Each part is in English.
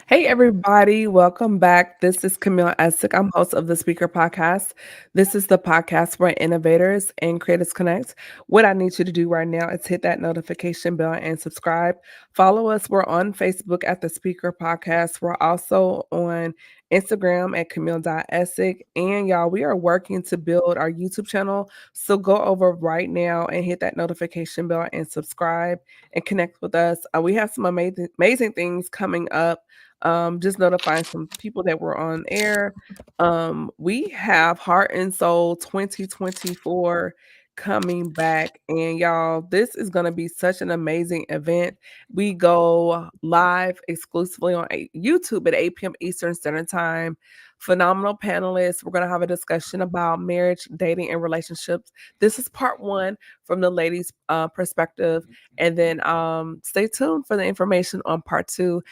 Hey, everybody, welcome back. This is Camille Essick. I'm host of the Speaker Podcast. This is the podcast where innovators and creators connect. What I need you to do right now is hit that notification bell and subscribe. Follow us. We're on Facebook at the Speaker Podcast. We're also on Instagram at Camille.Essick. And y'all, we are working to build our YouTube channel. So go over right now and hit that notification bell and subscribe and connect with us. We have some amazing things coming up, just notifying some people that we're on air. We have Heart and Soul 2024 coming back, and y'all, this is going to be such an amazing event. We go live exclusively on YouTube at 8 p.m. Eastern Standard Time. Phenomenal panelists. We're going to have a discussion about marriage, dating, and relationships. This is part one from the ladies' perspective, and then stay tuned for the information on part two.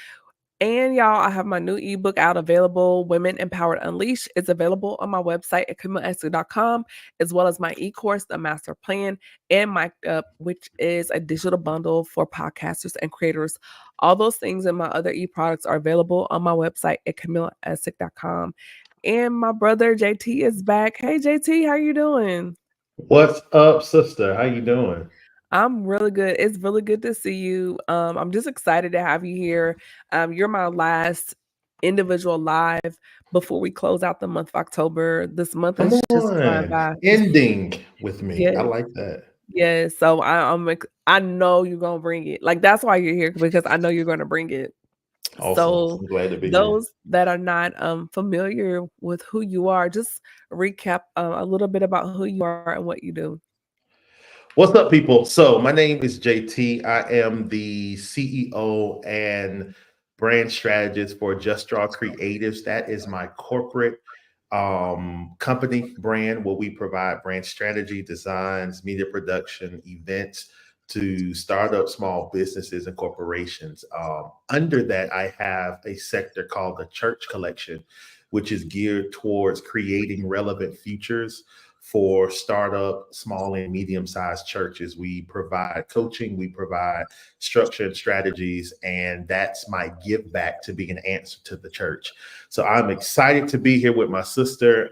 And y'all, I have my new ebook out available, Women Empowered Unleashed. It's available on my website at CamilleEssie.com, as well as my e-course, The Master Plan, and Mic'd Up, which is a digital bundle for podcasters and creators. All those things and my other e-products are available on my website at CamilleEssie.com. And my brother JT is back. Hey JT, how you doing? What's up, sister? How you doing? I'm really good. It's really good to see you. I'm just excited to have you here. You're my last individual live before we close out the month of October. This month Come is just flying on. by. Just Ending with me. I yeah, like that. yeah. So I know you're gonna bring it. Like that's why you're here because I know you're gonna bring it. Awesome. So I'm glad to be here. those that are not familiar with who you are, just recap a little bit about who you are and what you do. What's up, people? So, my name is JT. I am the CEO and brand strategist for Just Draw Creatives. That is my corporate company brand where we provide brand strategy, designs, media production, events to startup small businesses and corporations. Under that, I have a sector called the Church Collection, which is geared towards creating relevant futures for startup, small and medium sized churches. We provide coaching, we provide structure and strategies, and that's my give back to be an answer to the church. So I'm excited to be here with my sister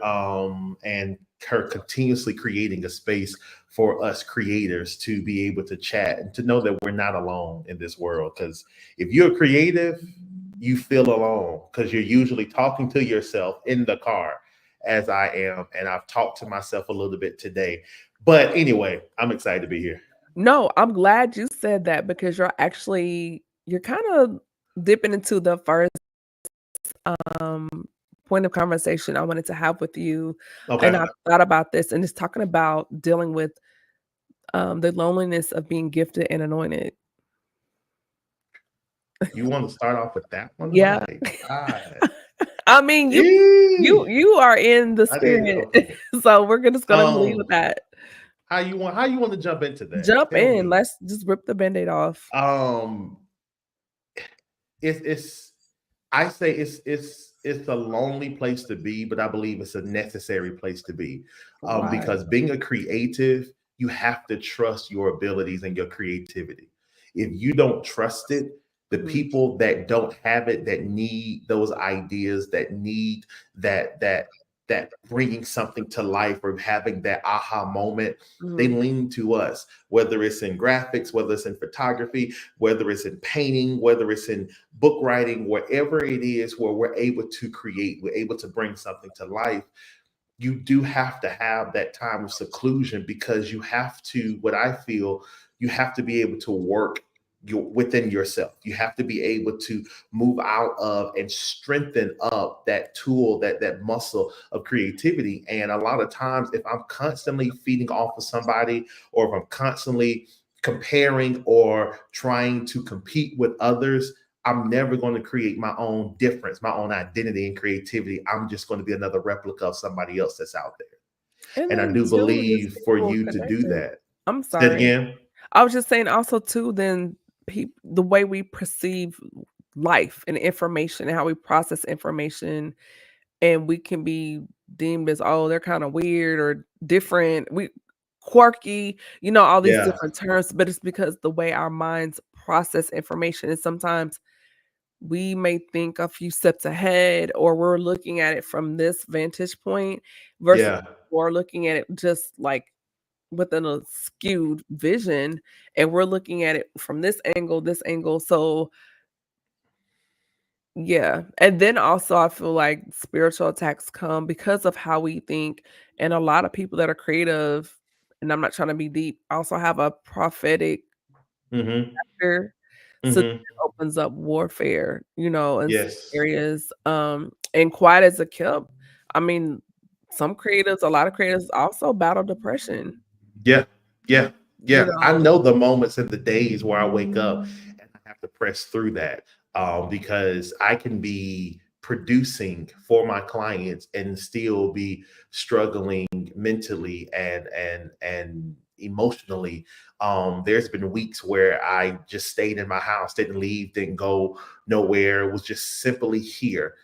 and her continuously creating a space for us creators to be able to chat and to know that we're not alone in this world. Because if you're creative, you feel alone because you're usually talking to yourself in the car, as I am. And I've talked to myself a little bit today. But anyway, I'm excited to be here. No, I'm glad you said that because you're kind of dipping into the first um point of conversation I wanted to have with you. And Okay. I thought about this and it's talking about dealing with the loneliness of being gifted and anointed. You want to start off with that one? Yeah. My God. I mean, Eee, you are in the I didn't spirit. know. So just gonna believe with Um, that. how you want to jump into that? Jump Tell in. me. Let's just rip the band-aid off. Um, it's I say it's a lonely place to be, but I believe it's a necessary place to be. Why? Because being a creative, you have to trust your abilities and your creativity. If you don't trust it, the Mhm, people that don't have it, that need those ideas, that need that bringing something to life or having that aha moment, they mhm, lean to us, whether it's in graphics, whether it's in photography, whether it's in painting, whether it's in book writing, wherever it is where we're able to create, we're able to bring something to life. You do have to have that time of seclusion because you have to, what I feel, you have to be able to work within yourself. You have to be able to move out of and strengthen up that tool, that muscle of creativity. And a lot of times, if I'm constantly feeding off of somebody, or if I'm constantly comparing or trying to compete with others, I'm never going to create my own difference, my own identity and creativity. I'm just going to be another replica of somebody else that's out there. and And I then do two, just believe for people you to do connected. that. I'm Say it sorry. again. I was just saying also too, then the way we perceive life and information and how we process information, and we can be deemed as, oh, they're kind of weird or different. We quirky, all these Yeah. different terms, but it's because the way our minds process information is sometimes we may think a few steps ahead, or we're looking at it from this vantage point versus Yeah. or looking at it just like within a skewed vision, and we're looking at it from this angle. So yeah, and then also I feel like spiritual attacks come because of how we think, and a lot of people that are creative, and I'm not trying to be deep, also have a prophetic Hmm. ear, so that Hmm. opens up warfare, in some Yes. areas, and quiet as a kept, I mean, a lot of creatives also battle depression, Yeah. Yeah. you Yeah. I know? know the moments and the days where I wake up and I have to press through that, because I can be producing for my clients and still be struggling mentally and emotionally. There's been weeks where I just stayed in my house, didn't leave, didn't go nowhere, was just simply here,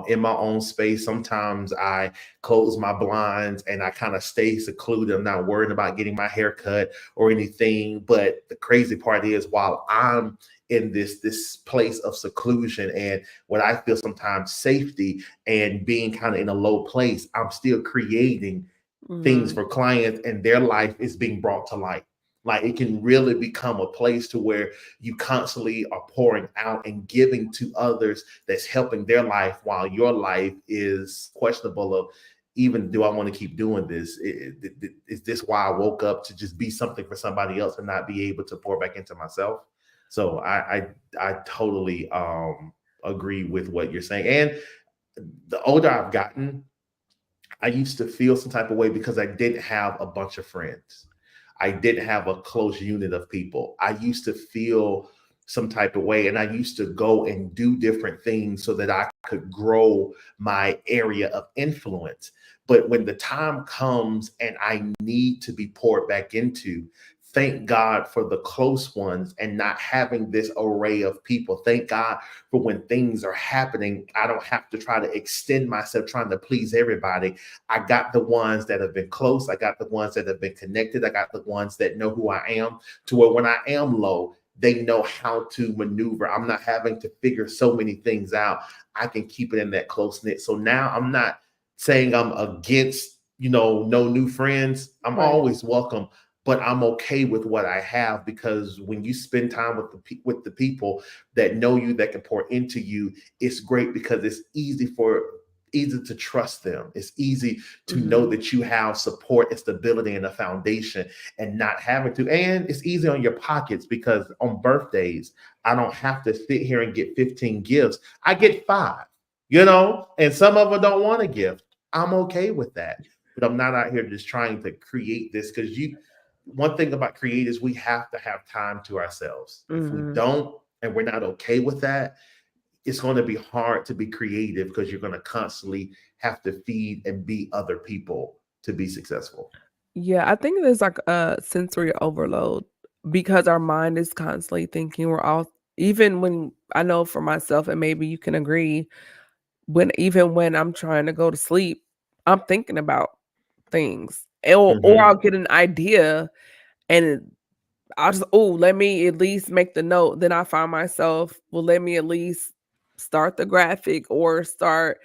in my own space. Sometimes I close my blinds and I kind of stay secluded. I'm not worried about getting my hair cut or anything. But the crazy part is, while I'm in this place of seclusion and what I feel sometimes safety and being kind of in a low place, I'm still creating things Mhm, for clients, and their life is being brought to light. Like, it can really become a place to where you constantly are pouring out and giving to others, that's helping their life while your life is questionable of, even, do I want to keep doing this? Is this why I woke up, to just be something for somebody else and not be able to pour back into myself? So I totally agree with what you're saying. And the older I've gotten, I used to feel some type of way because I didn't have a bunch of friends. I didn't have a close unit of people. I used to feel some type of way, and I used to go and do different things so that I could grow my area of influence. But when the time comes and I need to be poured back into, thank God for the close ones and not having this array of people. Thank God for when things are happening, I don't have to try to extend myself trying to please everybody. I got the ones that have been close. I got the ones that have been connected. I got the ones that know who I am, to where when I am low, they know how to maneuver. I'm not having to figure so many things out. I can keep it in that close knit. So now I'm not saying I'm against, no new friends. I'm right, always welcome, but I'm okay with what I have, because when you spend time with the people that know you, that can pour into you, it's great, because it's easy to trust them. It's easy to know mhm, that you have support and stability and a foundation, and not having to. And it's easy on your pockets, because on birthdays, I don't have to sit here and get 15 gifts. I get 5, and some of them don't want a gift. I'm okay with that. But I'm not out here just trying to create this, because one thing about creators, we have to have time to ourselves. If we mhm. don't, and we're not okay with that, it's going to be hard to be creative, because you're going to constantly have to feed and be other people to be successful. Yeah, I think there's like a sensory overload because our mind is constantly thinking. We're all even when I know for myself, and maybe you can agree, even when I'm trying to go to sleep, I'm thinking about things. Or I'll Hmm. get an idea and I'll just, oh, let me at least make the note. Then I find myself, well, let me at least start the graphic or start.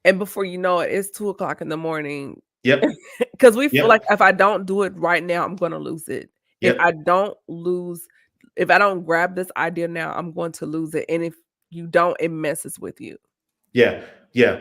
And before you know it, it's 2 o'clock in the morning. Yep. 'Cause we feel like Yep. if I don't do it right now, I'm gonna lose it. If I Yep. don't lose if I don't grab this idea now, I'm going to lose it, and if you don't, it messes with you. Yeah. Yeah.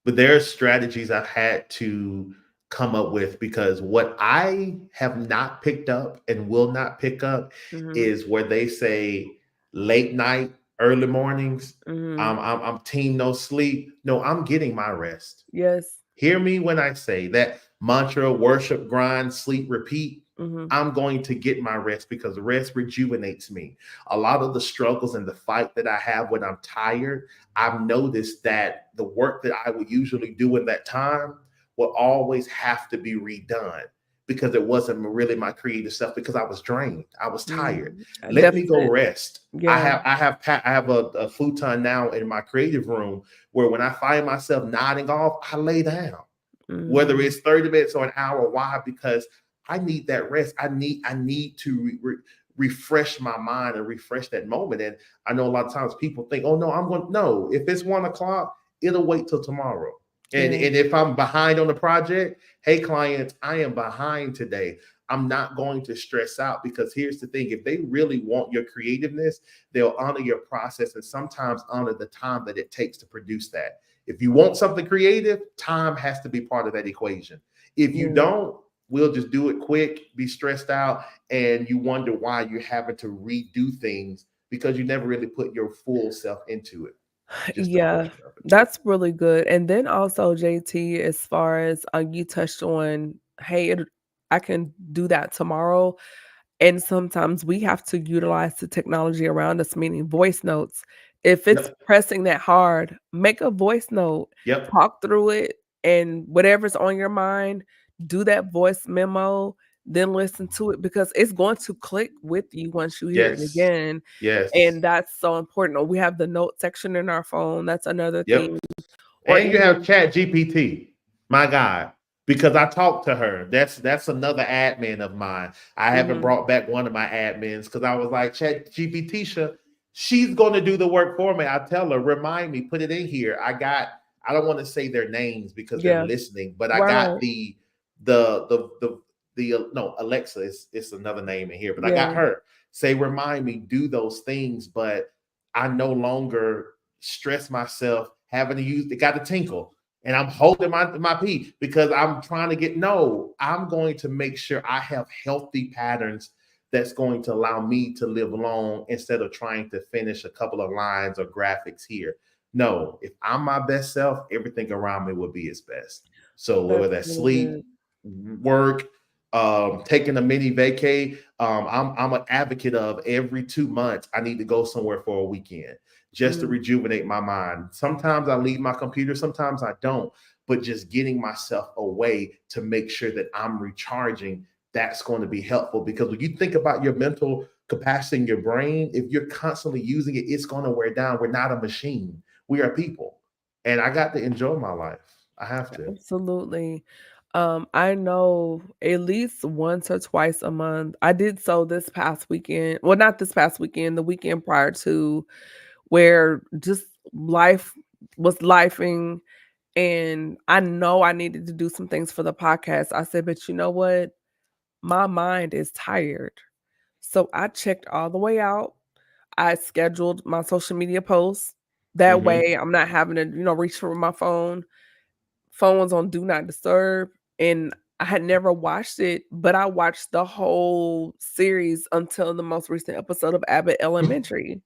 But there are strategies I've had to come up with, because what I have not picked up and will not pick up Mhm, is where they say late night, early mornings. mhm. I'm team no sleep. No, I'm getting my rest. Yes. Hear me when I say that mantra: worship, grind, sleep, repeat. Mhm, I'm going to get my rest, because rest rejuvenates me. A lot of the struggles and the fight that I have when I'm tired, I've noticed that the work that I would usually do in that time will always have to be redone, because it wasn't really my creative stuff, because I was drained. I was tired. a Let me go deficit. rest. Yeah. I have a futon now in my creative room, where when I find myself nodding off, I lay down, whether Mhm, it's 30 minutes or an hour. Why? Because I need that rest. I need to refresh my mind and refresh that moment. And I know a lot of times people think, oh no, I'm going, no, if it's 1 o'clock, it'll wait till tomorrow. Yeah. And if I'm behind on the project, hey clients, I am behind today. I'm not going to stress out, because here's the thing: if they really want your creativeness, they'll honor your process and sometimes honor the time that it takes to produce that. If you want something creative, time has to be part of that equation. If you Yeah. don't, we'll just do it quick, be stressed out, and you wonder why you're having to redo things because you never really put your full self into it. Just a Yeah, portion of it. that's really good. And then also, JT, as far as you touched on, hey, I can do that tomorrow. And sometimes we have to utilize the technology around us, meaning voice notes. If it's Yep. pressing that hard, make a voice note, Yep. talk through it, and whatever's on your mind, do that voice memo, then listen to it because it's going to click with you once you hear it Yes. again. Yes. And that's so important. Or we have the note section in our phone. That's another Yep. thing. Or And you have even, Chat GPT. My God. Because I talked to her. That's another admin of mine. I haven't mhm, brought back one of my admins because I was like, Chat GPT, she's going to do the work for me. I tell her, remind me, put it in here. I don't want to say their names because they're yeah, listening, but I got right, no, Alexa is another name in here, but I got yeah, her say, remind me, do those things. But I no longer stress myself having to use, it got to tinkle. And I'm holding my pee because I'm trying to get, no, I'm going to make sure I have healthy patterns that's going to allow me to live long instead of trying to finish a couple of lines or graphics here. No, if I'm my best self, everything around me will be its best. So whether that's that's really good. sleep, work, taking a mini vacay, I'm an advocate of every 2 months I need to go somewhere for a weekend just to Mm, rejuvenate my mind. Sometimes I leave my computer, sometimes I don't, but just getting myself away to make sure that I'm recharging, that's going to be helpful, because when you think about your mental capacity in your brain, if you're constantly using it, it's going to wear down. We're not a machine. We are people. And I got to enjoy my life. I have to. absolutely. I know at least once or twice a month. I did so this past weekend. Well, not this past weekend, the weekend prior to, where just life was lifing, and I know I needed to do some things for the podcast. I said, but you know what? My mind is tired. So I checked all the way out. I scheduled my social media posts. That Mm-hmm. way I'm not having to, reach for my phone. Phone was on do not disturb. And I had never watched it, but I watched the whole series until the most recent episode of Abbott Elementary.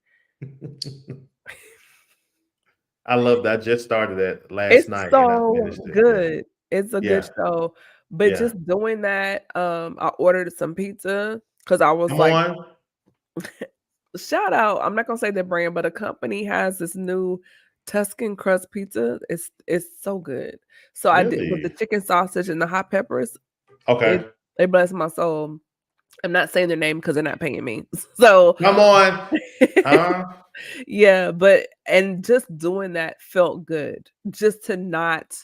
I love that. I just started that last It's night and I so finished it. Yeah. good. It's a good Yeah. show. But Yeah. just doing that, I ordered some pizza because I was Come like, on. shout out, I'm not gonna say the brand, but a company has this new Tuscan crust pizza. It's so good. So I did with the Really? chicken sausage and the hot peppers, it Okay. they bless my soul. I'm not saying their name because 'cause they're not paying me. So Come on. Huh? yeah, but and just doing that felt good. Just to not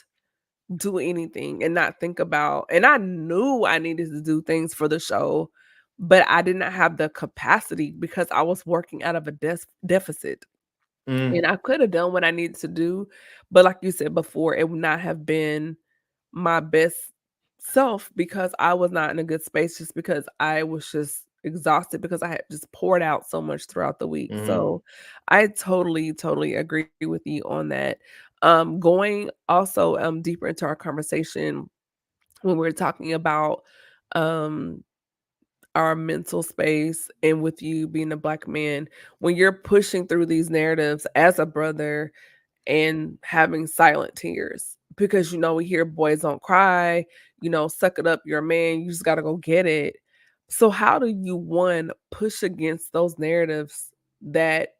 do anything and not think about, and I knew I needed to do things for the show, but I did not have the capacity because I was working out of a deficit. And Mm, I could have done what I needed to do, but like you said before, it would not have been my best self because I was not in a good space just because I was just exhausted because I had just poured out so much throughout the week. mhm, So I totally, totally agree with you on that. Going also deeper into our conversation when we are talking about um our mental space, and with you being a black man, when you're pushing through these narratives as a brother and having silent tears because we hear boys don't cry, suck it up, you're a man, you just got to go get it. So how do you, one, push against those narratives that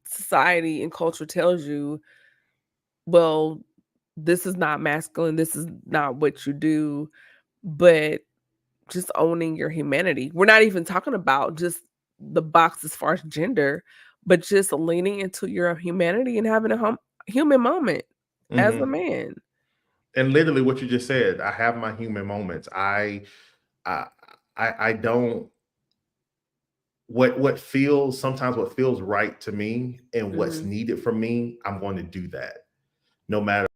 society and culture tells you, well, this is not masculine, this is not what you do, but just owning your humanity. We're not even talking about just the box as far as gender, but just leaning into your humanity and having a human moment as a mhm. man. And literally what you just said, I have my human moments. I I don't what feels right to me and what's Mhm. needed from me, I'm going to do that no matter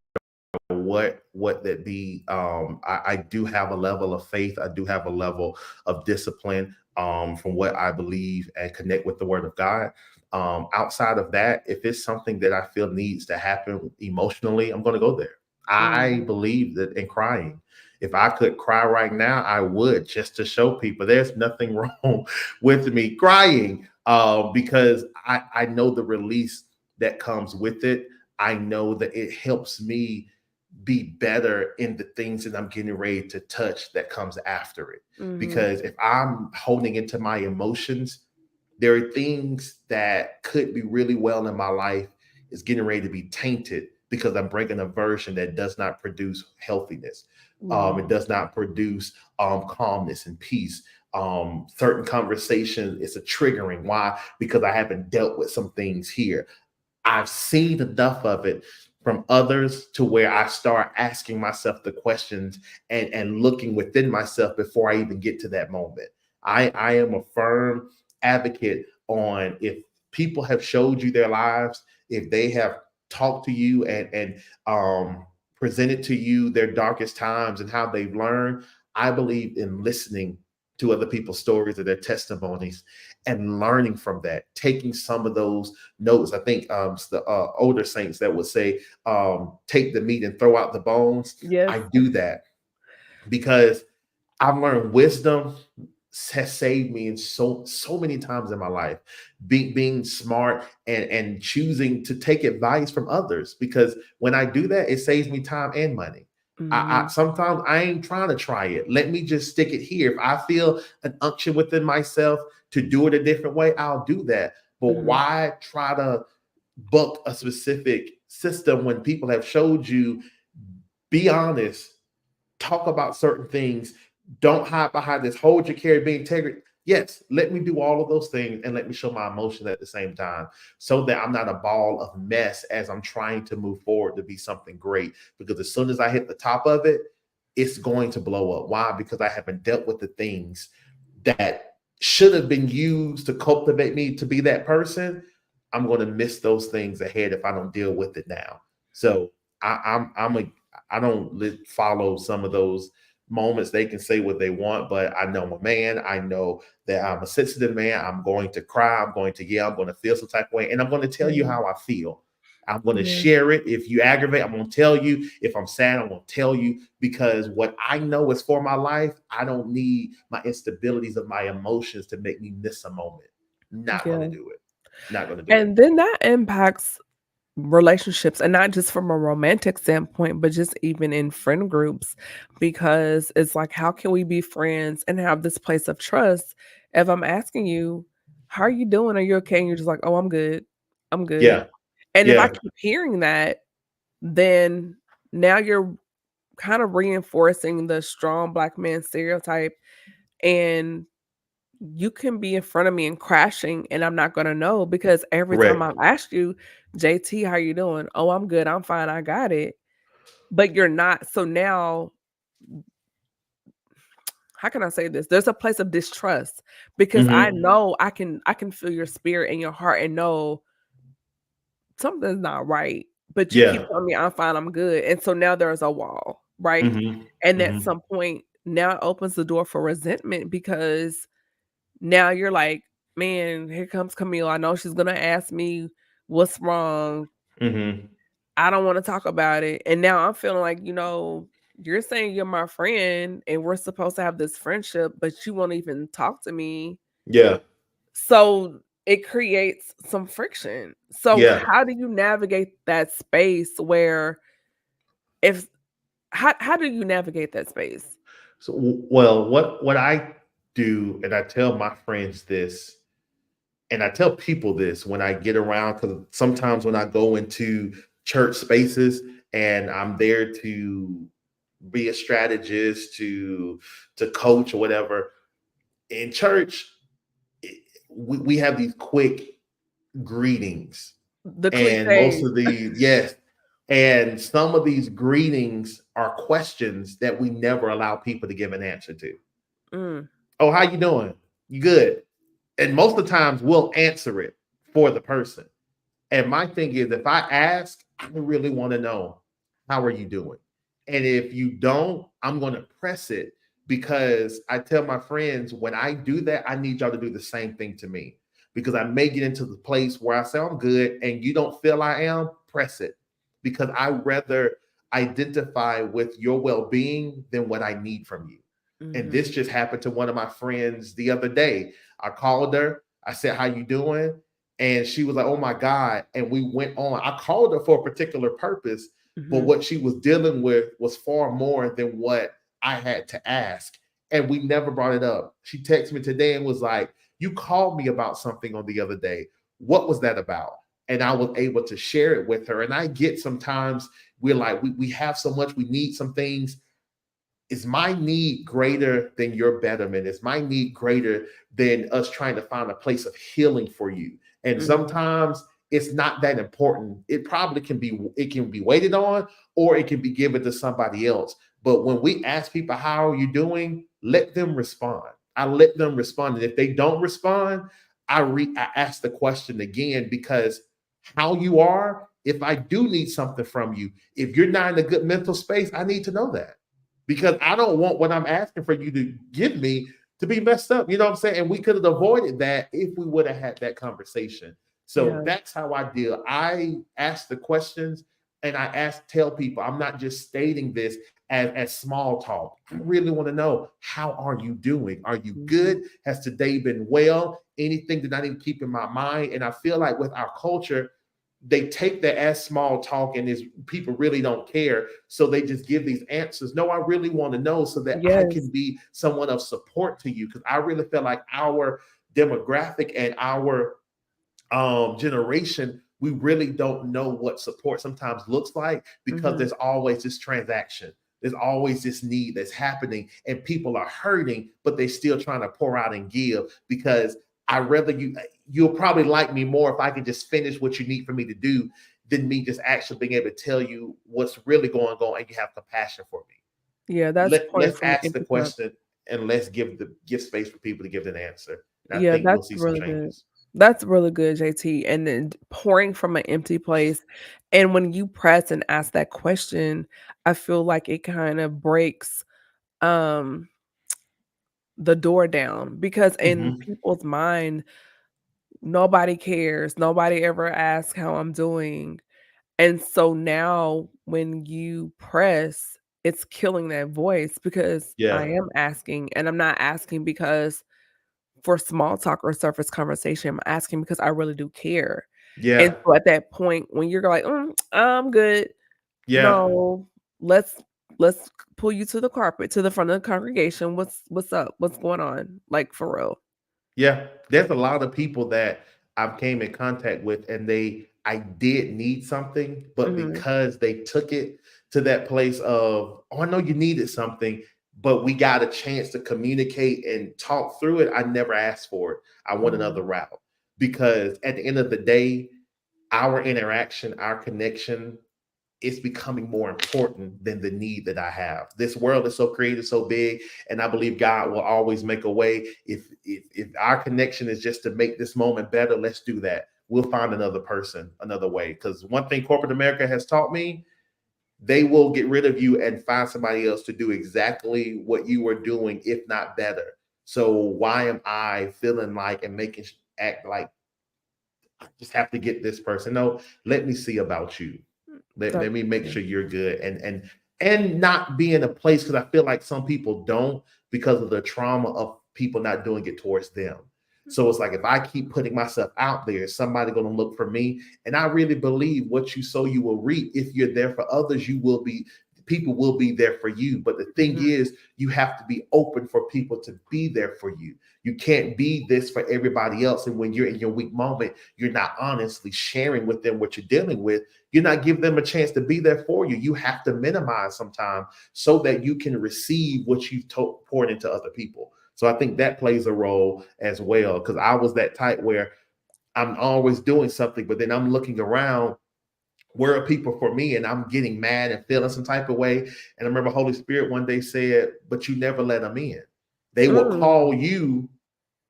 what that be. I do have a level of faith. I do have a level of discipline, from what I believe and connect with the Word of God. Outside of that, if it's something that I feel needs to happen emotionally, I'm going to go there. I Mhm. believe that in crying. If I could cry right now, I would, just to show people there's nothing wrong with me crying, because I know the release that comes with it. I know that it helps me be better in the things that I'm getting ready to touch that comes after it. Mhm. Because if I'm holding into my emotions, there are things that could be really well in my life is getting ready to be tainted because I'm bringing a version that does not produce healthiness. Yeah. It does not produce calmness and peace. Certain conversations, it's a triggering. Why? Because I haven't dealt with some things here. I've seen enough of it from others to where I start asking myself the questions and looking within myself before I even get to that moment. I am a firm advocate on if people have showed you their lives, if they have talked to you and presented to you their darkest times and how they've learned, I believe in listening to other people's stories or their testimonies and learning from that, taking some of those notes. I think it's the older saints that would say, take the meat and throw out the bones. Yes. I do that because I've learned wisdom has saved me in so many times in my life. Being smart and choosing to take advice from others, because when I do that, it saves me time and money. I Mhm. sometimes I ain't trying to try it. Let me just stick it here. If I feel an unction within myself to do it a different way, I'll do that. But Mhm. why try to buck a specific system when people have showed you? Be honest, talk about certain things. Don't hide behind this. Hold your carry, be integrity. Yes, let me do all of those things and let me show my emotions at the same time so that I'm not a ball of mess as I'm trying to move forward to be something great. Because as soon as I hit the top of it, it's going to blow up. Why? Because I haven't dealt with the things that should have been used to cultivate me to be that person. I'm going to miss those things ahead if I don't deal with it now. So I'm a I don't follow some of those moments. They can say what they want, but I know I'm a man. I know that I'm a sensitive man. I'm going to cry. I'm going to yell. I'm going to feel some type of way, and I'm going to tell you Mhm. how I feel. I'm going to Yeah. share it. If you aggravate, I'm going to tell you. If I'm sad, I'm going to tell you because what I know is for my life. I don't need my instabilities of my emotions to make me miss a moment. Not going to Yeah. do it. Not going to do it. And then that impacts relationships, and not just from a romantic standpoint, but just even in friend groups, because it's like, how can we be friends and have this place of trust if I'm asking you, "How are you doing? Are you okay?" And you're just like, "Oh, I'm good. I'm good." Yeah. And if I Yeah. keep hearing that, then now you're kind of reinforcing the strong black man stereotype, and you can be in front of me and crashing, and I'm not gonna know because every time Correct. I've asked you, "JT, how you doing?" "Oh, I'm good, I'm fine, I got it." But you're not. So now, how can I say this? There's a place of distrust because I Hmm. know I can feel your spirit and your heart and know something's not right, but you keep Yeah. telling me, "I'm fine, I'm good." And so now there's a wall, right? Hmm. And at Hmm. some point, now it opens the door for resentment because now you're like, "Man, here comes Camille. I know she's gonna ask me what's wrong. Hmm. I don't wanna talk about it." And now I'm feeling like, you're saying you're my friend and we're supposed to have this friendship, but you won't even talk to me. Yeah. So it creates some friction. So Yeah. how do you navigate that space where if how do you navigate that space? So, well, what I do, and I tell my friends this, and I tell people this when I get around, because sometimes when I go into church spaces and I'm there to be a strategist, to coach or whatever in church, we have these quick greetings, The and most cliches. of the yes, and some of these greetings are questions that we never allow people to give an answer to. Mm, Oh, how you doing? You good? And most of the times we'll answer it for the person. And my thing is, if I ask, I really want to know, how are you doing? And if you don't, I'm going to press it, because I tell my friends, when I do that, I need y'all to do the same thing to me, because I may get into the place where I say I'm good and you don't feel I am, press it, because I rather identify with your well being than what I need from you. And this Mhm. just happened to one of my friends the other day. I called her. I said, "How you doing?" And she was like, "Oh my God." And we went on. I called her for a particular purpose, but Mhm. what she was dealing with was far more than what I had to ask. And we never brought it up. She texted me today and was like, "You called me about something on the other day. What was that about?" And I was able to share it with her. And I get sometimes we're like, we have so much, we need some things. Is my need greater than your betterment? Is my need greater than us trying to find a place of healing for you? And Mhm. sometimes it's not that important. It probably can be, it can be waited on, or it can be given to somebody else. But when we ask people, how are you doing? Let them respond. I let them respond. And if they don't respond, I ask the question again, because how you are, if I do need something from you, if you're not in a good mental space, I need to know that, because I don't want what I'm asking for you to give me to be messed up. You know what I'm saying? And we could have avoided that if we would have had that conversation. So Yeah. that's how I deal. I ask the questions, and tell people, I'm not just stating this as small talk. I really want to know, how are you doing? Are you Mhm. good? Has today been well? Anything that I need to keep in my mind? And I feel like with our culture, they take that as small talk, and is people really don't care, so they just give these answers. No, I really want to know so that I can Yes. be someone of support to you, because I really feel like our demographic and our generation, we really don't know what support sometimes looks like, because Mhm. there's always this transaction, there's always this need that's happening, and people are hurting, but they're still trying to pour out and give, because I rather you'll probably like me more if I can just finish what you need for me to do, than me just actually being able to tell you what's really going on, and you have compassion for me. Yeah, that's pouring Let's from an ask the empty cup. question, and let's give space for people to give an answer, and I Yeah, think we'll that's see some really good. changes. That's really good, JT, and then pouring from an empty place, and when you press and ask that question, I feel like it kinda breaks, um, the door down, because in Hmm. people's mind, nobody cares, nobody ever asks how I'm doing, and so now when you press, it's killing that voice, because I Yeah. am asking, and I'm not asking because for small talk or surface conversation, I'm asking because I really do care. And Yeah. so at that point, when you're like, I'm good. Yeah. No, let's pull you to the carpet, to the front of the congregation. What's up? What's going on? Like for real." Yeah. There's a lot of people that I've came in contact with, and I did need something, but Mhm. because they took it to that place of, oh, I know you needed something, but we got a chance to communicate and talk through it. I never asked for it. I went Mhm. another route, because at the end of the day, our interaction, our connection, it's becoming more important than the need that I have. This world is so creative, so big, and I believe God will always make a way. If our connection is just to make this moment better, let's do that. We'll find another person, another way. Because one thing corporate America has taught me, they will get rid of you and find somebody else to do exactly what you were doing, if not better. So why am I feeling like and making act like I just have to get this person? No, let me see about you. Let That's me make true. sure you're good, and not be in a place, because I feel like some people don't, because of the trauma of people not doing it towards them. So it's like, if I keep putting myself out there, somebody going to look for me. And I really believe what you sow, you will reap. If you're there for others, you will be, people will be there for you. But the thing Mhm. is, you have to be open for people to be there for you. You can't be this for everybody else. And when you're in your weak moment, you're not honestly sharing with them what you're dealing with. You're not giving them a chance to be there for you. You have to minimize sometimes, so that you can receive what you've poured into other people. So I think that plays a role as well, because I was that type where I'm always doing something, but then I'm looking around, where are people for me? And I'm getting mad and feeling some type of way. And I remember Holy Spirit one day said, but you never let them in. They will Mm. call you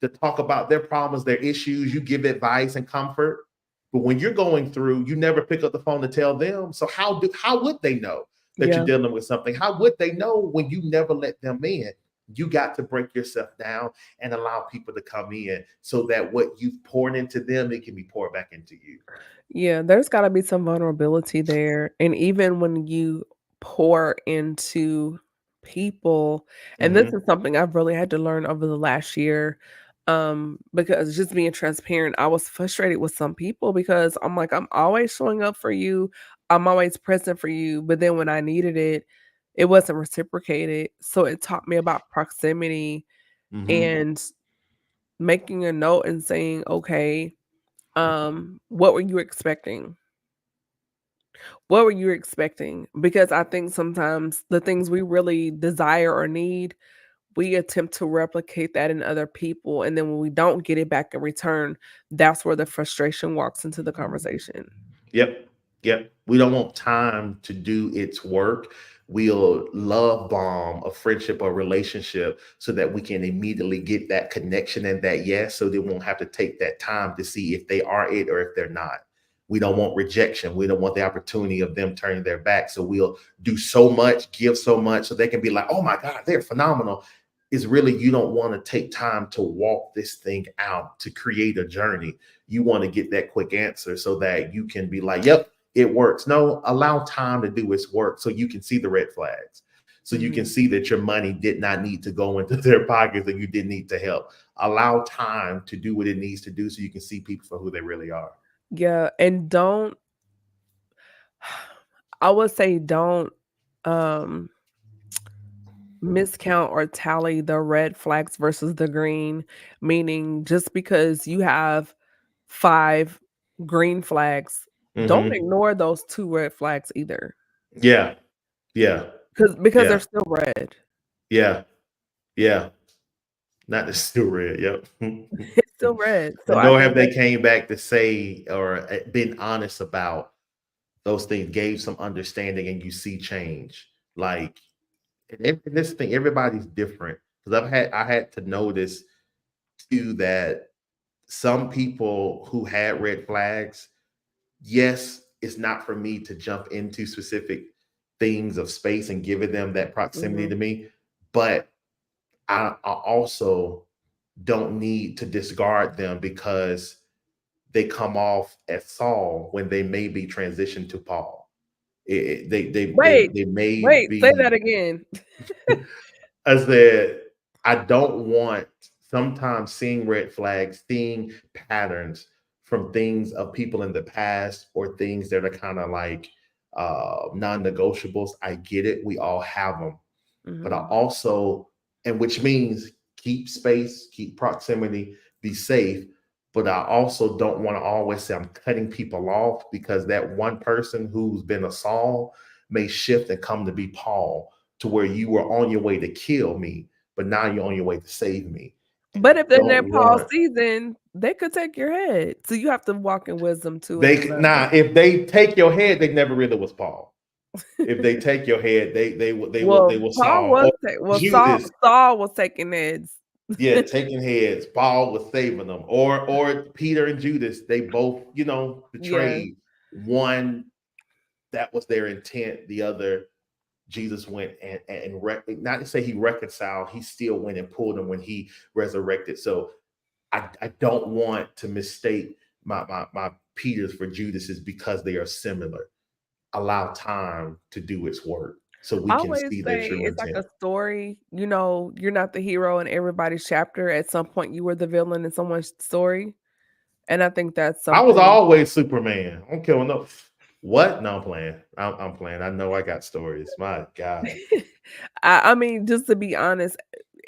to talk about their problems, their issues. You give advice and comfort. But when you're going through, you never pick up the phone to tell them. So how would they know that you're Yeah. dealing with something? How would they know when you never let them in? You got to break yourself down and allow people to come in so that what you've poured into them, it can be poured back into you. Yeah, there's gotta be some vulnerability there, and even when you pour into people, and this Hmm. is something I've really had to learn over the last year, because just being transparent, I was frustrated with some people because I'm like, "I'm always showing up for you, I'm always present for you," but then when I needed it, it wasn't reciprocated, so it taught me about proximity Hmm. and making a note and saying, "Okay, what were you expecting?" What were you expecting? Because I think sometimes the things we really desire or need, we attempt to replicate that in other people, and then when we don't get it back in return, that's where the frustration walks into the conversation. Yep. Yep. We don't want time to do its work. We'll love bomb a friendship or relationship so that we can immediately get that connection and that yes, so they won't have to take that time to see if they are it or if they're not. We don't want rejection. We don't want the opportunity of them turning their back. So we'll do so much, give so much so they can be like, oh my God, they're phenomenal. Is really you don't want to take time to walk this thing out to create a journey. You want to get that quick answer so that you can be like, yep, it works. No, allow time to do its work so you can see the red flags. So you can Mhm. see that your money did not need to go into their pockets and you didn't need to help. Allow time to do what it needs to do so you can see people for who they really are. Yeah, and don't I would say don't, um, miscount or tally the red flags versus the green, meaning just because you have 5 green flags, don't Hmm. ignore those 2 red flags either, Yeah. Yeah. because they're Yeah. still red. Yeah. Yeah. Not the still red. Yep. It's still red, so And I nor think have they that came back to say or been honest about those things, gave some understanding, and you see change. Like and this thing, everybody's different. Because I had to notice too that some people who had red flags, yes, it's not for me to jump into specific things of space and giving them that proximity mhm, to me, but I also don't need to discard them because they come off as Saul when they may be transitioned to Paul. wait, They may wait, say be. that again. I said I don't want sometimes seeing red flags, seeing patterns from things of people in the past or things that are kind of like non-negotiables. I get it. We all have them, but I Mhm, also, and which means keep space, keep proximity, be safe. But I also don't want to always say I'm cutting people off because that one person who's been a Saul may shift and come to be Paul to where you were on your way to kill me, but now you're on your way to save me. And I but if in don't their Paul want season, they could take your head, so you have to walk in wisdom too and now discernment. if they take your head, they never really was Paul. If they take your head, they Well, will Paul Saul was or ta well, Judas. Saul was taking heads. Yeah, taking heads. Paul was saving them, or Peter and Judas. They both, Yeah, betrayed. One that was their intent. The other, Jesus went and not to say he reconciled. He still went and pulled them when he resurrected. So I don't want to mistake my Peters for Judases because they are similar. Allow time to do its work so we I can always see their say true it's like intent. a story, you're not the hero in everybody's chapter, at some point you were the villain in someone's story, and I think that's I was something. always Superman. I don't care what no. What? No, I'm playing. I'm playing. I know I got stories. My God. I mean, just to be honest,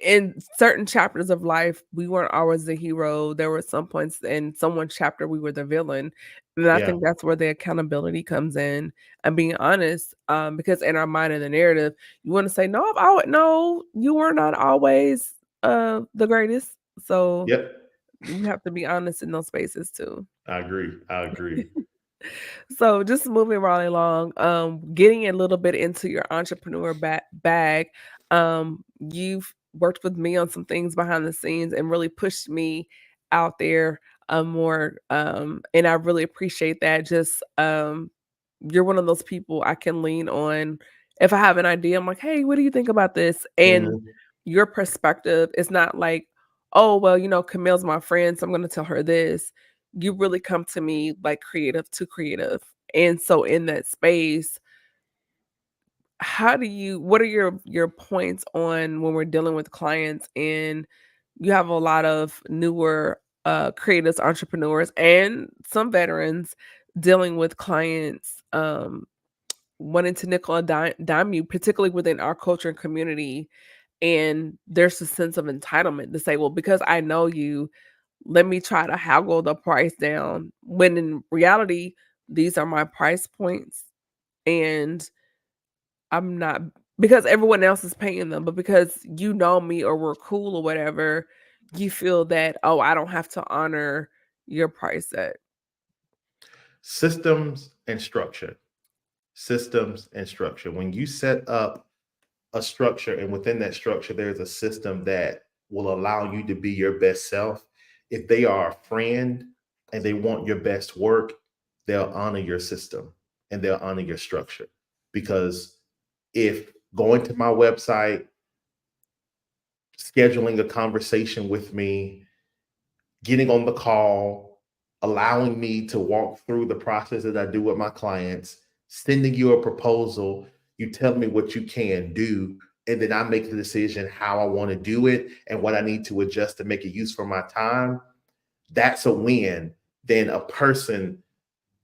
in certain chapters of life, we weren't always the hero. There were some points in someone's chapter we were the villain, and I Yeah. think that's where the accountability comes in and being honest. Because in our mind and the narrative, you want to say, "No, no, you were not always the greatest." So Yep. we have to be honest in those spaces too. I agree. I agree. So just moving right along, getting a little bit into your entrepreneur bag. You've worked with me on some things behind the scenes and really pushed me out there more. And I really appreciate that. Just you're one of those people I can lean on. If I have an idea, I'm like, "Hey, what do you think about this?" And Mhm. your perspective is not like, "Oh, well, Camille's my friend, so I'm gonna tell her this." You really come to me like creative to creative. And so in that space, what are your points on when we're dealing with clients and you have a lot of newer creatives, entrepreneurs, and some veterans dealing with clients wanting to nickel and dime you, particularly within our culture and community. And there's a sense of entitlement to say, well, because I know you, let me try to haggle the price down. When in reality, these are my price points. And I'm not, because everyone else is paying them, but because you know me or we're cool or whatever, you feel that, oh, I don't have to honor your price set. Systems and structure. Systems and structure. When you set up a structure, and within that structure, there's a system that will allow you to be your best self. If they are a friend and they want your best work, they'll honor your system and they'll honor your structure. Because if going to my website, scheduling a conversation with me, getting on the call, allowing me to walk through the process that I do with my clients, sending you a proposal, you tell me what you can do, and then I make the decision how I want to do it and what I need to adjust to make it use for my time. That's a win than a person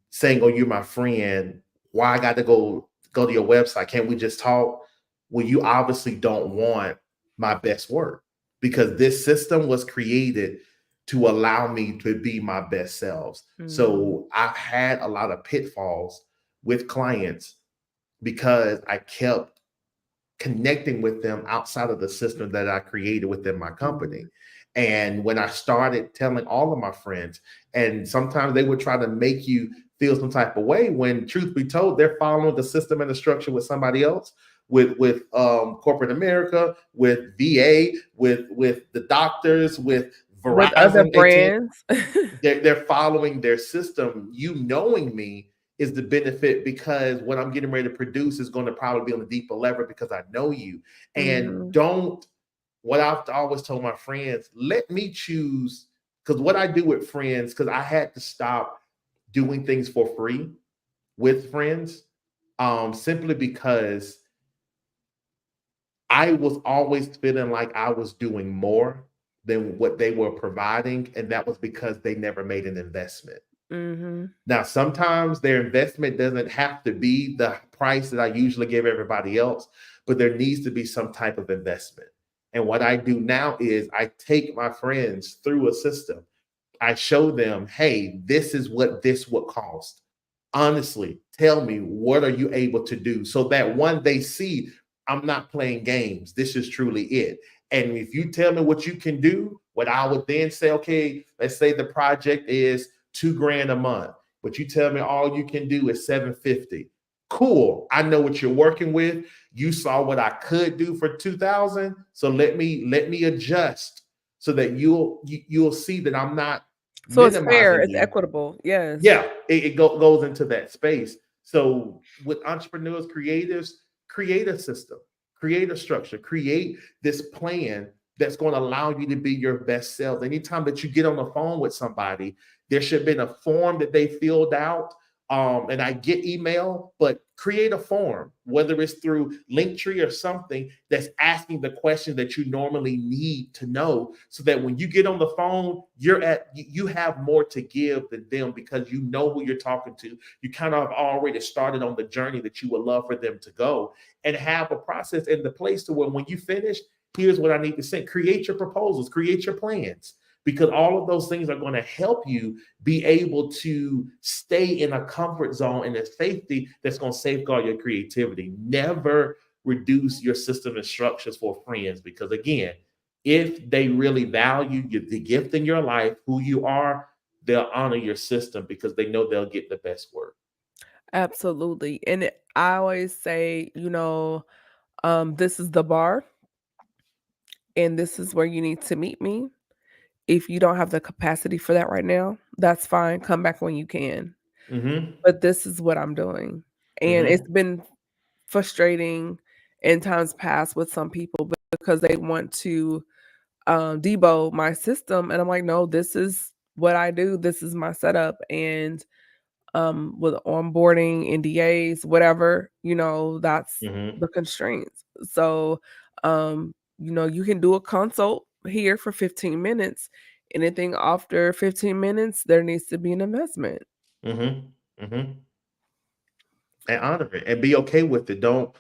saying, "Oh, you're my friend. Why I got to go to your website? Can't we just talk?" Well, you obviously don't want my best work because this system was created to allow me to be my best selves. Mhm. So I've had a lot of pitfalls with clients because I kept connecting with them outside of the system that I created within my company. Mhm. And when I started telling all of my friends, and sometimes they would try to make you feel some type of way when truth be told, they're following the system and the structure with somebody else, with corporate America, with VA, with the doctors, with With other Verizon, AT&T. brands. They're following their system. You knowing me is the benefit because what I'm getting ready to produce is going to probably be on a deeper level because I know you. And Mhm. don't, what I've always told my friends, let me choose. Because what I do with friends, because I had to stop doing things for free with friends, simply because I was always feeling like I was doing more than what they were providing. And that was because they never made an investment. Mhm. Now, sometimes their investment doesn't have to be the price that I usually give everybody else, but there needs to be some type of investment. And what I do now is I take my friends through a system. I show them, hey, this is what this would cost. Honestly, tell me, what are you able to do? So that one, they see I'm not playing games. This is truly it. And if you tell me what you can do, what I would then say, okay, let's say the project is 2 grand a month, but you tell me all you can do is 750. Cool. I know what you're working with. You saw what I could do for 2,000. So let me adjust so that you'll see that I'm not So it's fair, minimizing it's you. equitable. Yes. Yeah, it goes into that space. So with entrepreneurs, creatives, create a system, create a structure, create this plan that's going to allow you to be your best self. Anytime that you get on the phone with somebody, there should have been a form that they filled out. And I get email, but create a form, whether it's through Linktree or something that's asking the question that you normally need to know, so that when you get on the phone, you have more to give than them because you know who you're talking to. You kind of have already started on the journey that you would love for them to go, and have a process in the place to where when you finish, here's what I need to say. Create your proposals, create your plans, because all of those things are going to help you be able to stay in a comfort zone and a safety that's going to safeguard your creativity. Never reduce your system and structures for friends, because again, if they really value the gift in your life, who you are, they'll honor your system because they know they'll get the best work. Absolutely. And I always say, this is the bar. and this is where you need to meet me. If you don't have the capacity for that right now, that's fine. Come back when you can. Mhm. But this is what I'm doing. And it's Mhm. been frustrating in times past with some people because they want to debo my system. And I'm like, no, this is what I do. This is my setup. And with onboarding, NDAs, whatever, that's Mhm. the constraints. So, you can do a consult here for 15 minutes. Anything after 15 minutes, there needs to be an investment. Mhm. Mhm. And honor it and be okay with it. Don't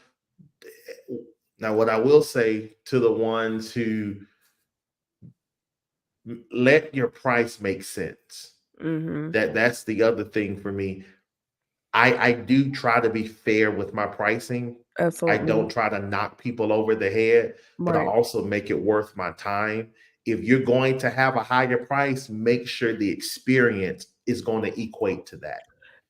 now what I will say to the ones who let your price make sense. Mhm. That's the other thing for me. I do try to be fair with my pricing. I Absolutely. don't try to knock people over the head, but I Right. also make it worth my time. If you're going to have a higher price, make sure the experience is going to equate to that.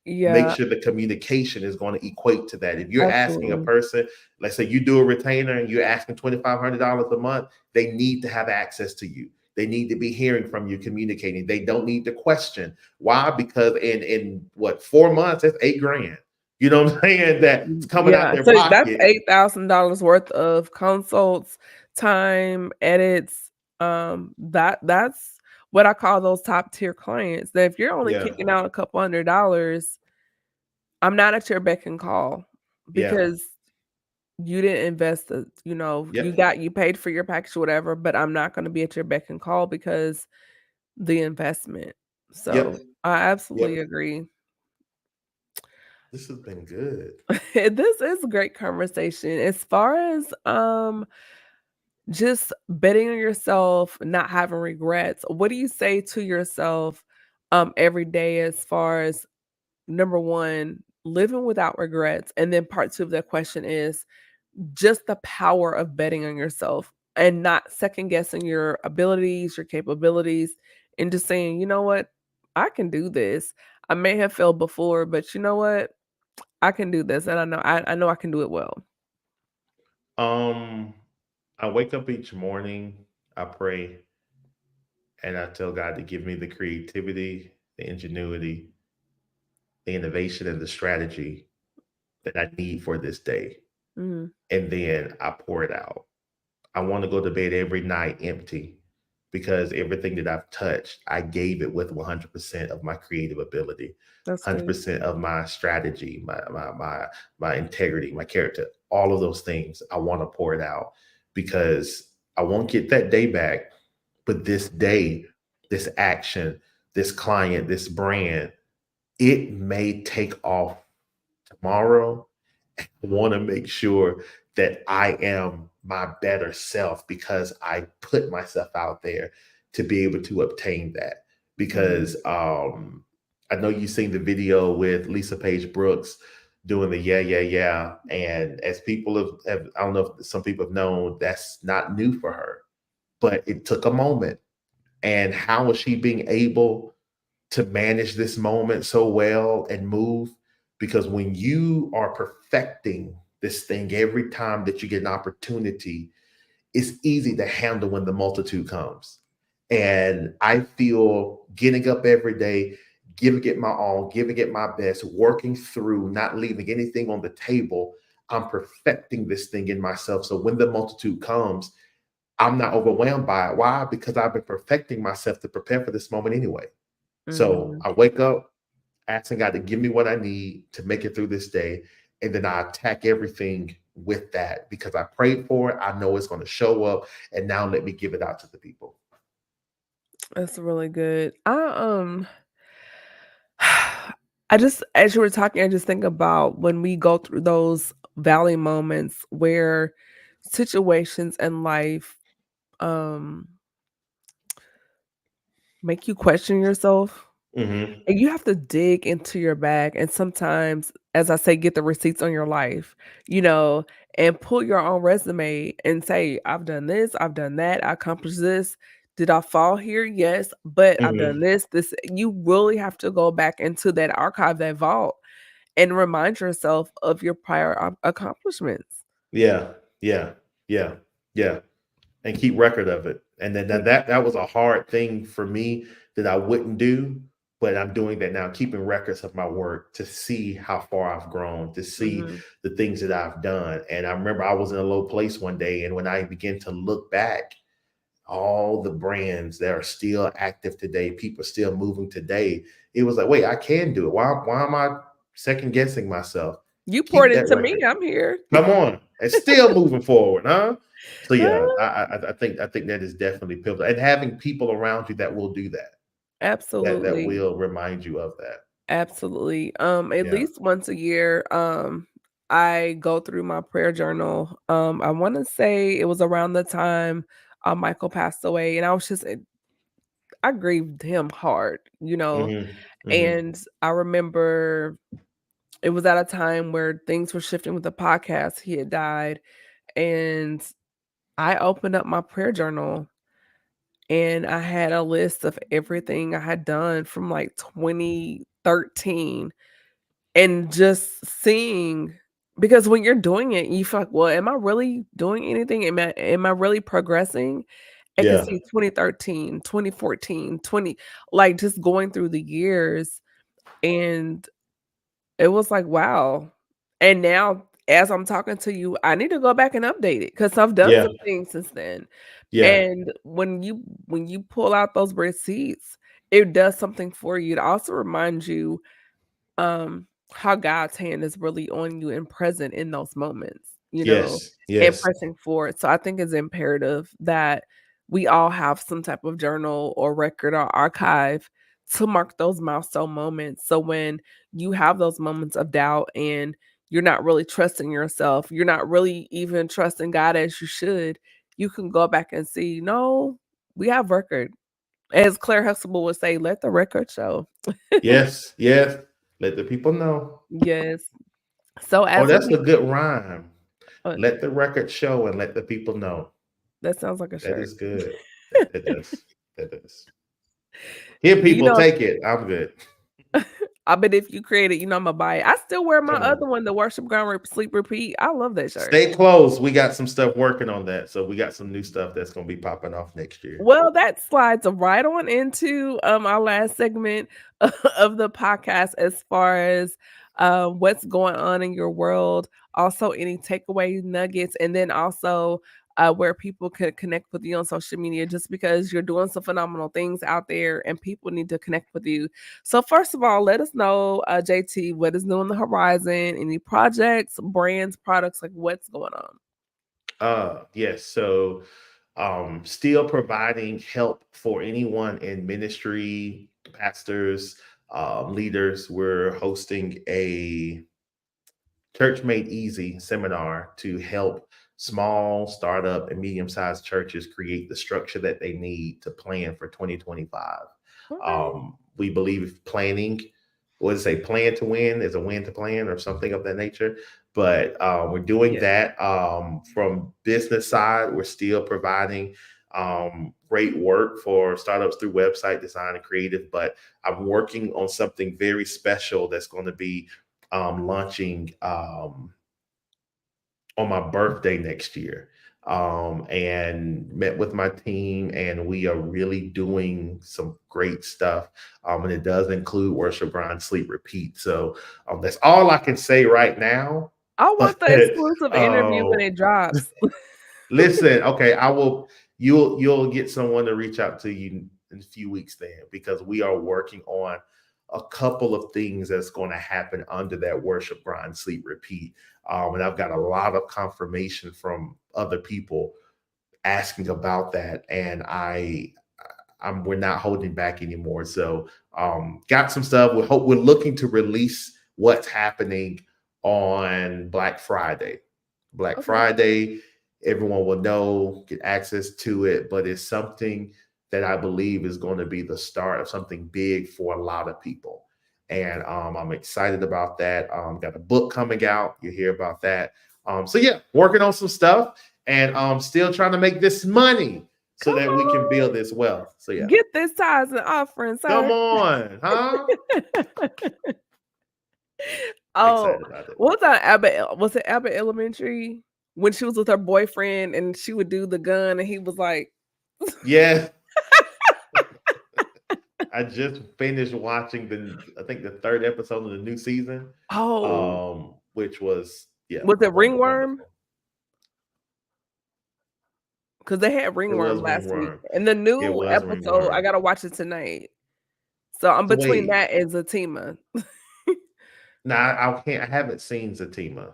Make Yeah, sure the communication is going to equate to that. If you're asking a absolutely. person, let's say you do a retainer and you're asking $2,500 a month, they need to have access to you. They need to be hearing from you, communicating. They don't need to question. Why? Because in what 4 months, that's 8 grand. You know what I'm saying? That's coming out Yeah, their so that's pocket. $8,000 worth of consults, time, edits. That's what I call those top tier clients. That if you're only Yeah, kicking out a couple $100, I'm not at your beck and call yeah, because you didn't invest. yep, You paid for your package, whatever. But I'm not going to be at your beck and call because the investment. yep, So I absolutely yep. agree. This has been good. This is a great conversation. As far as just betting on yourself, not having regrets, what do you say to yourself every day as far as number 1, living without regrets, and then part 2 of that question is just the power of betting on yourself and not second guessing your abilities, your capabilities, and just saying, "You know what? I can do this. I may have failed before, but you know what? I can do this, and I know I can do it well." Um, I wake up each morning, I pray, and I tell God to give me the creativity, the ingenuity, the innovation, and the strategy that I need for this day. Mhm. And then I pour it out. I want to go to bed every night empty because everything that I've touched, I gave it with 100% of my creative ability, That's good. 100% of my strategy, my integrity, my character, all of those things. I want to pour it out because I won't get that day back, but this day, this action, this client, this brand, it may take off tomorrow. I want to make sure that I am my better self because I put myself out there to be able to obtain that. Mhm. Because I know you've seen the video with Lisa Page Brooks doing the yeah, yeah, yeah. And as people have I don't know if some people have known, that's not new for her, but it took a moment. And how is she being able to manage this moment so well and move? Because when you are perfecting this thing every time that you get an opportunity, it's easy to handle when the multitude comes. And I feel getting up every day, giving it my all, giving it my best, working through, not leaving anything on the table. I'm perfecting this thing in myself. So when the multitude comes, I'm not overwhelmed by it. Why? Because I've been perfecting myself to prepare for this moment anyway. So Mhm. I wake up asking God to give me what I need to make it through this day. And then I attack everything with that because I prayed for it. I know it's going to show up. And now let me give it out to the people. That's really good. I just as you were talking, I just think about when we go through those valley moments where situations in life um make you question yourself. Hmm. And you have to dig into your bag and sometimes, as I say, get the receipts on your life, you know, and pull your own resume and say, I've done this, I've done that, I accomplished this. Did I fall here? Yes, but I've done Hmm. this. You really have to go back into that archive, that vault, and remind yourself of your prior accomplishments. Yeah. Yeah. Yeah. Yeah. and keep record of it. And then that was a hard thing for me that I wouldn't do, but I'm doing that now, keeping records of my work to see how far I've grown, to see Mhm. the things that I've done. And I remember I was in a low place one day, and when I began to look back, all the brands that are still active today, people still moving today, it was like, wait, I can do it. Why am I second guessing myself? You poured Keep that into me, record. I'm here. Come on, it's still moving forward, huh? So yeah, I think that is definitely pivotal, and having people around you that will do that, that Absolutely. will remind you of that. Absolutely. At Yeah. least once a year, I go through my prayer journal. I want to say it was around the time Michael passed away, and I was just I grieved him hard, Hmm. Hmm. and I remember it was at a time where things were shifting with the podcast. He had died, and I opened up my prayer journal and I had a list of everything I had done from like 2013. And just seeing, because when you're doing it, you feel like, "Well, am I really doing anything? Am I really progressing?" I could Yeah. see 2013, 2014, 20, like, just going through the years, and it was like, "Wow." And now, as I'm talking to you, I need to go back and update it because 'cause I've done Yeah. some things since then. Yeah. And when you pull out those receipts, it does something for you. It also reminds you how God's hand is really on you and present in those moments, Yes. and Yes. pressing forward. So I think it's imperative that we all have some type of journal or record or archive to mark those milestone moments. So when you have those moments of doubt and you're not really trusting yourself, you're not really even trusting God as you should, you can go back and see, no, we have record. As Claire Huxtable would say, let the record show. Yes. Yes. Let the people know. Yes. So Oh, as that's a we good rhyme. uh, Let the record show and let the people know. that sounds like a That shirt. is good. That does. That does. Here, You people, know, take it. I'm good. I bet if you create it, Imma buy it. I still wear my Come on. other one, the Worship Ground Sleep Repeat. I love that shirt. Stay close. We got some stuff working on that. So we got some new stuff that's going to be popping off next year. Well, that slides right on into, our last segment of the podcast as far as, what's going on in your world, also any takeaway nuggets, and then also, where people could connect with you on social media just because you're doing some phenomenal things out there and people need to connect with you. So first of all, let us know, JT, what is new on the horizon, any projects, brands, products, like what's going on? Yes. So still providing help for anyone in ministry, pastors, leaders. We're hosting a Church Made Easy seminar to help small, startup, and medium sized churches create the structure that they need to plan for 2025. Okay. We believe planning, what does it say, plan to win is a win to plan or something of that nature. But we're doing Yeah. that from business side. We're still providing great work for startups through website design and creative. But I'm working on something very special that's going to be launching on my birthday next year. And met with my team, and we are really doing some great stuff. And it does include worship, grind, sleep, repeat. So that's all I can say right now. I But want the exclusive interview when uh, it drops. listen, okay, I will. You'll get someone to reach out to you in a few weeks then, because we are working on a couple of things that's going to happen under that worship, grind, sleep, repeat. And I've got a lot of confirmation from other people asking about that, and we're not holding back anymore. So got some stuff. We're looking to release what's happening on Black Friday. Black Okay. Friday, everyone will know, get access to it, but it's something that I believe is going to be the start of something big for a lot of people. And I'm excited about that. Got a book coming out. You hear about that. So yeah, working on some stuff, and still trying to make this money so Come that we can on. build this wealth. So yeah, Get this tithes and offering, come sir. on, huh? Oh, Excited about it. what's that Abbott was it Abbott Elementary? when she was with her boyfriend and she would do the gun and he was like, Yeah. I just finished watching I think the third episode of the new season, oh, which was was it Ringworm? wonderful. Because they had It Ringworm was last week. Ringworm. And the It new was episode, I Ringworm. gotta watch it tonight. So I'm So between wait, that and Zatima. now I can't. I haven't seen Zatima.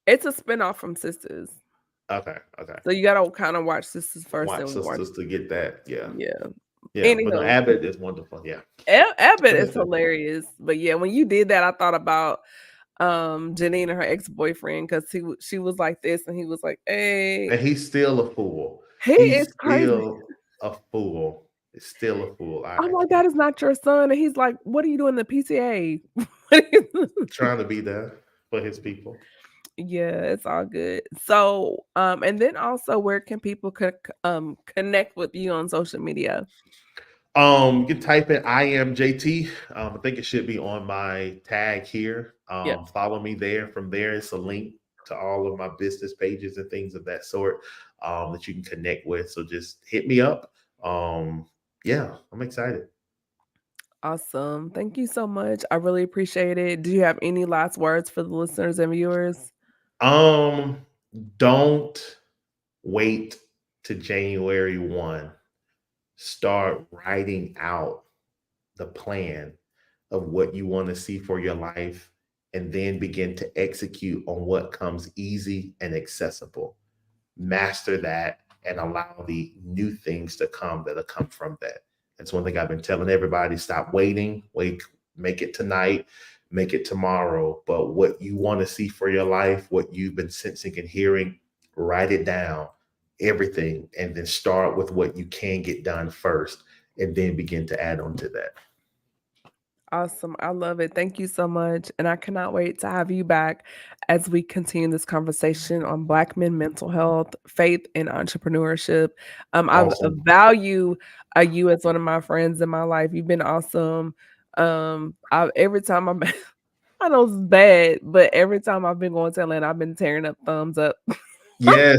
It's a spinoff from Sisters. Okay, okay. So you gotta kind of watch Sisters first Watch and watch. Sisters to get that. Yeah, Yeah. yeah. But no, Anyhow, Abbott is wonderful. Yeah, Abbott is understood. hilarious. But yeah, when you did that, I thought about Janine and her ex-boyfriend because she was like this and he was like, hey, And he's still a fool. he is He's crazy. still a fool. He's still a fool. I'm like, that is not your son. And he's like, what are you doing in the PTA? Trying to be there for his people. Yeah, it's all good. So, and then also, where can people connect with you on social media? You can type in I am JT. I think it should be on my tag here. Yeah, Follow me there. From there, it's a link to all of my business pages and things of that sort that you can connect with. So just hit me up. Yeah, I'm excited. awesome. Thank you so much. I really appreciate it. Do you have any last words for the listeners and viewers? Um, don't wait to January 1. Start writing out the plan of what you want to see for your life and then begin to execute on what comes easy and accessible. Master that and allow the new things to come that'll come from that. That's one thing I've been telling everybody: stop waiting, make it tonight, make it tomorrow. But what you want to see for your life, what you've been sensing and hearing, write it down, everything, and then start with what you can get done first, and then begin to add on to that. Awesome. I love it. Thank you so much. And I cannot wait to have you back as we continue this conversation on Black men, mental health, faith, and entrepreneurship. I Awesome. value you as one of my friends in my life. You've been awesome. Every time I'm, I know it's bad, but every time I've been going to Atlanta, I've been tearing up thumbs up. Yes,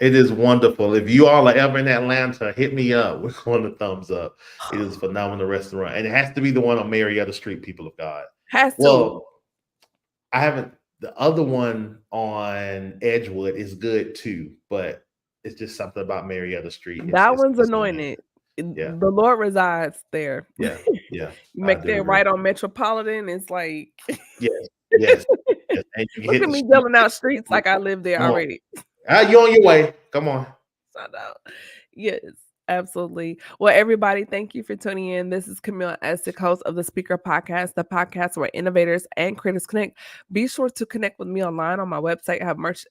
it is wonderful. If you all are ever in Atlanta, hit me up. We're going to thumbs up. It is a phenomenal restaurant. And it has to be the one on Marietta Street, people of God. Has to. Well, I haven't, the other one on Edgewood is good too, but it's just something about Marietta Street. That one's It's no hand. anointed. Yeah. The Lord resides there. Yeah. Yeah. You I make do that agree. right on Metropolitan. It's like, Yes. Yes. Yes. And you look hit at the me street. yelling out streets like I live there Come on. already. You're on your way. Come on. Shout out. Yes, absolutely. Well, everybody, thank you for tuning in. This is Camille Essick, host of the Speaker Podcast, the podcast where innovators and creators connect. Be sure to connect with me online on my website. I have merch,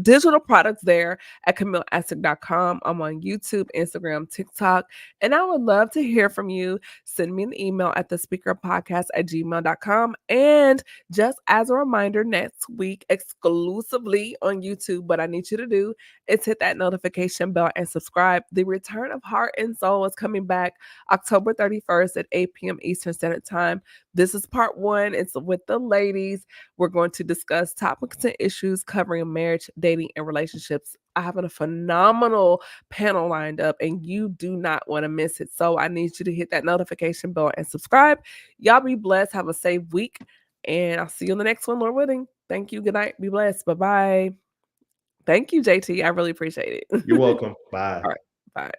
digital products there at CamilleEssick.com. I'm on YouTube, Instagram, TikTok, and I would love to hear from you. Send me an email at thespeakerpodcast@gmail.com. And just as a reminder, next week exclusively on YouTube, what I need you to do is hit that notification bell and subscribe. The Return of Heart and Soul is coming back October 31st at 8 p.m. Eastern Standard Time. This is part 1. It's with the ladies. We're going to discuss topics and issues covering marriage, dating, and relationships. I have a phenomenal panel lined up, and you do not want to miss it. So I need you to hit that notification bell and subscribe. Y'all be blessed. Have a safe week, and I'll see you in the next one, Lord willing. Thank you. Good night. Be blessed. Bye-bye. Thank you, JT. I really appreciate it. You're welcome. Bye. All right. Bye.